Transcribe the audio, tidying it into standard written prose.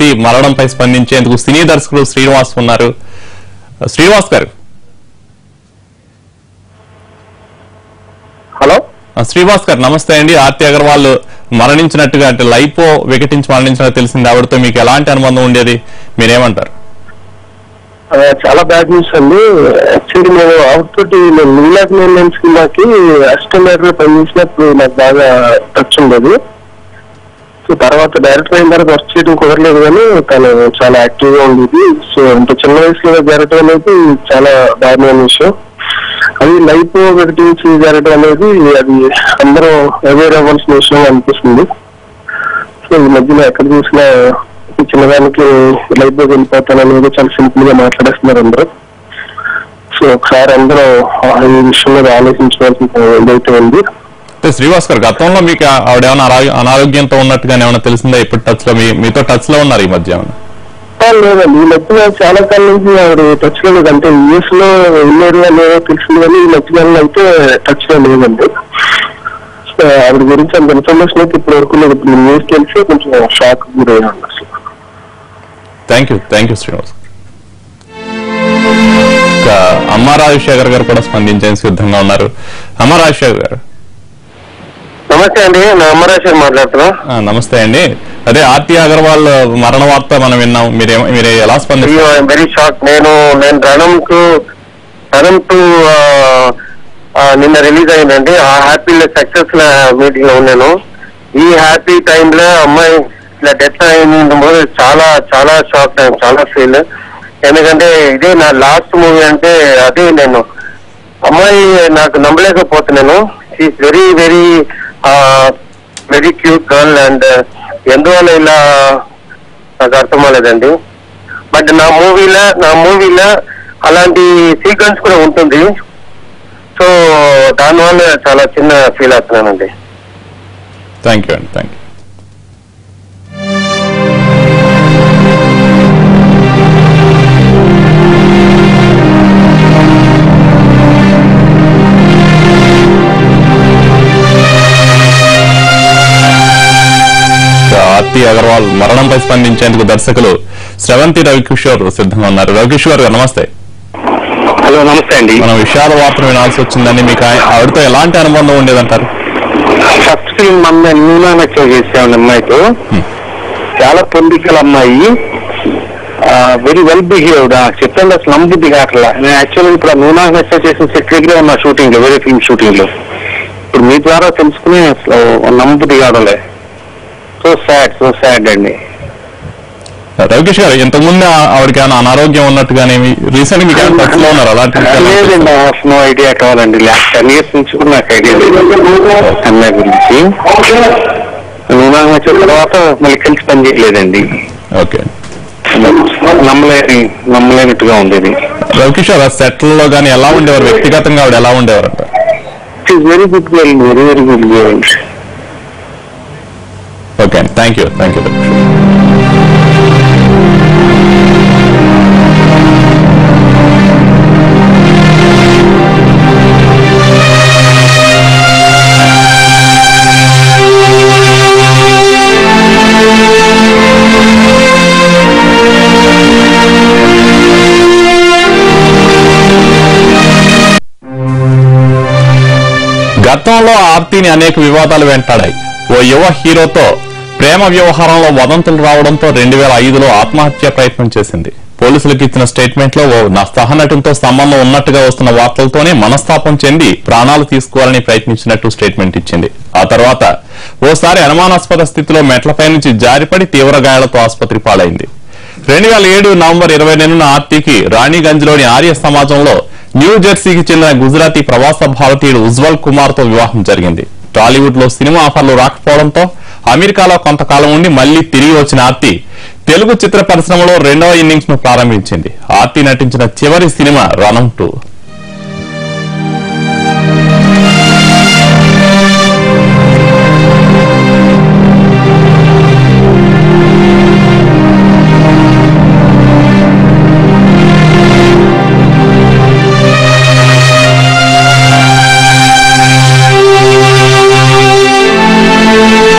ఆర్తి మరణంపై స్పందించేందుకు సినీ దర్శకుడు శ్రీనివాస్ ఉన్నారు. శ్రీనివాస్ గారు. హలో శ్రీనివాస్ గారు నమస్తే అండి. ఆర్తి అగర్వాల్ మరణించినట్టుగా అంటే లైపో వికటించి మరణించినట్టు తెలిసింది. ఆవిడతో మీకు ఎలాంటి అనుబంధం ఉండేది, మీరేమంటారు? చాలా బ్యాడ్ న్యూస్ అండి. యాక్చువల్లీ నేను ఆవిడతోటి నీలాక్ నేను సినిమాకి అసిస్టెంట్ డైరెక్టర్ పనిచేసినప్పుడు నాకు బాగా టచ్ ఉండేది. సో తర్వాత డైరెక్టర్ అయిన తర్వాత వర్క్ చేయడం కుదరలేదు, కానీ తను చాలా యాక్టివ్ గా ఉండేది. సో ఇంత చిన్న వయసులో జరగడం అనేది చాలా దారుణమైన విషయం. అది లైఫ్ ప్రకటించి జరగడం అనేది అది అందరూ అవేర్ అవ్వాల్సిన విషయం అనిపిస్తుంది. సో ఈ మధ్యలో ఎక్కడ చూసినా చిన్నదానికి లైఫ్ లో వెళ్ళిపోతాను అనేది చాలా సింపుల్ గా మాట్లాడేస్తున్నారు అందరూ. సో ఒకసారి అందరూ ఈ విషయం మీద ఆలోచించవలసిన ఏదైతే ఉంది. శ్రీనివాస్ గారు, గతంలో మీకు ఆవిడ ఏమైనా అనారోగ్యంతో ఉన్నట్టుగానే ఏమైనా తెలిసిందా? ఇప్పుడు టచ్ లో మీతో టచ్ లో ఉన్నారు ఈ మధ్య? లేదండి, ఈ మధ్య చాలా కాలం నుంచి ఆవిడ టచ్ లో లేదు. అంటే యూఎస్ లో వెళ్ళారు అనేదో తెలిసింది, కానీ ఈ మధ్యకాలంలో అయితే టచ్ లో లేదండి. ఆవిడ గురించి అంత ఇన్ఫర్మేషన్ అయితే ఇప్పటి వరకు లేదు. ఇప్పుడు న్యూస్ తెలిసి కొంచెం షాక్ గురయ్యాను అసలు. Thank you Srinivas. అమ్మ రాజశేఖర్ గారు కూడా స్పందించేందుకు సిద్ధంగా ఉన్నారు. అమ్మ రాజశేఖర్ గారు. నమస్తే అండి, నా అమ్మ రాజశేఖర్ మాట్లాడుతున్నా. నమస్తే అండి. అదే ఆర్తి అగర్వాల్ మరణ వార్త మనం విన్నాం, మీరు ఎలా స్పందించారు? Very shock. నేను రణం టూ నిన్న రిలీజ్ అయిందండి. ఆ హ్యాపీ సక్సెస్ మీటింగ్ లో ఉన్నాను. ఈ హ్యాపీ టైంలో అమ్మాయి ఇట్లా డెత్ అయిన చాలా చాలా షాక్ అయ్యాను, చాలా ఫీల్. ఎందుకంటే ఇదే నా లాస్ట్ మూవీ. అంటే అదే నేను అమ్మాయి నాకు నమ్మలేకపోతున్నాను. She's very very very cute girl. And ఎందువల్ల ఇలా నాకు అర్థం అవ్వలేదండి. బట్ నా మూవీలో అలాంటి సీక్వెన్స్ కూడా ఉంటుంది. సో దానివల్ల చాలా చిన్న ఫీల్ అవుతున్నానండి. థ్యాంక్ యూ అండి. Thank you. ఆర్తి అగర్వాల్ మరణంపై స్పందించేందుకు దర్శకులు శ్రవంతి రవికిషోర్ సిద్ధంగా ఉన్నారు. రవికిషోర్ గారు నమస్తే. హలో నమస్తే అండి. మనం విషాద వార్తను వినాల్సి వచ్చిందని మీకు ఆవిడతో ఎలాంటి అనుబంధం ఉండేదంటారు? ఫస్ట్ ఫిల్మ్ నూనా నచ్చ చేసామండి అమ్మాయితో. చాలా పొలిటికల్ అమ్మాయి, వెరీ వెల్ బిహేవ్డ్. చెప్పండి అసలు నమ్మబుద్ధి కావట్లా. నేను యాక్చువల్గా ఇప్పుడు నూనా నచ్చ చేసిన సెక్రటరీ ఉన్నా షూటింగ్ లో, వేరే ఫిల్మ్ షూటింగ్ లో. ఇప్పుడు మీ ద్వారా తెలుసుకుని అసలు నమ్మబుద్ధి కావడంలే. సో సాడ్ అండి. రవికిష్ గారు, ఇంతకుముందు ఆవిడకి ఏమైనా అనారోగ్యం ఉన్నట్టుగానే రీసెంట్ గా మీకు టచ్ లో ఉన్నారు? అలాంటి లేదండి, నో ఐడియా కావాలండి. 10 years నుంచి కూడా నాకు ఐడియా లేదు అమ్మాయి గురించి. వివాహం వచ్చిన తర్వాత మళ్ళీ కలిసి పని చేయలేదండి. ఓకే, నమ్మలేనట్టుగా ఉండేది. రవికిష్ గారు, సెటిల్ లో కానీ ఎలా ఉండేవారు? వ్యక్తిగతంగా ఆవిడ ఎలా ఉండేవారు అంట? Very good girl, very good girl. Okay, thank you. గతంలో ఆర్తిని అనేక వివాదాలు వెంటాడాయి. ఓ యువ హీరోతో ప్రేమ వ్యవహారంలో వదంతులు రావడంతో 2005లో ఆత్మహత్య ప్రయత్నం చేసింది. పోలీసులకు ఇచ్చిన స్టేట్మెంట్ లో ఓ సహనటునితో సంబంధం ఉన్నట్టుగా వస్తున్న వార్తలతోనే మనస్తాపం చెంది ప్రాణాలు తీసుకోవాలని ప్రయత్నించినట్టు స్టేట్మెంట్ ఇచ్చింది. ఆ తర్వాత ఓసారి అనుమానాస్పద స్థితిలో మెట్లపై నుంచి జారిపడి తీవ్ర గాయాలతో ఆసుపత్రి పాలైంది. 2007 నవంబర్ 20 ఆర్తికి రాణిగంజ్లోని ఆర్య సమాజంలో న్యూ జెర్సీకి చెందిన గుజరాతీ ప్రవాస భారతీయుడు ఉజ్వల్ కుమార్ తో వివాహం జరిగింది. టాలీవుడ్ లో సినిమా ఆఫర్లు రాకపోవడంతో అమెరికాలో కొంతకాలం ఉండి మళ్లీ తిరిగి వచ్చిన ఆర్తి తెలుగు చిత్ర పరిశ్రమలో రెండవ ఇన్నింగ్స్ ను ప్రారంభించింది. ఆర్తి నటించిన చివరి సినిమా రణం 2.